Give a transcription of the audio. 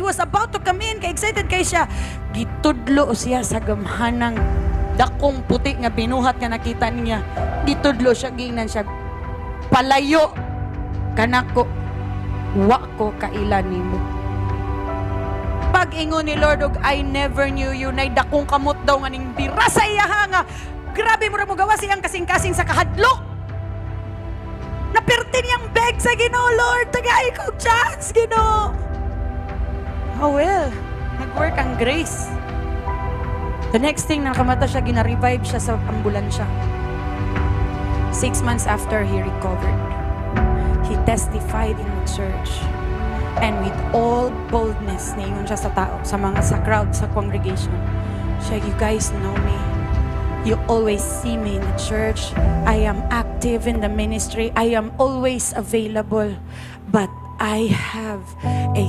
was about to come in, ka-excited kay siya. Gitudlo siya sa gamhanang dakong puti nga binuhat nga nakita niya. Gitudlo siya, gingnan siya. Palayo kanako, wa ko kailan nimo. Pag-ingon ni Lord og I never knew you, nay dakong kamot daw nga ning bira sa iyaha nga. Grabe mo ra mo gawa siyang kasing-kasing sa kahadlok. Napirti niyang beg sa Ginoo, Lord, tagay ko chance, Ginoo. Oh well, nag-work ang grace. The next thing, nakamata siya, gina-revive siya sa ambulansya. 6 months after he recovered, he testified in the church. And with all boldness, naingon siya sa tao, sa crowd, sa congregation. Siya, you guys know me. You always see me in the church. I am active in the ministry. I am always available. But I have a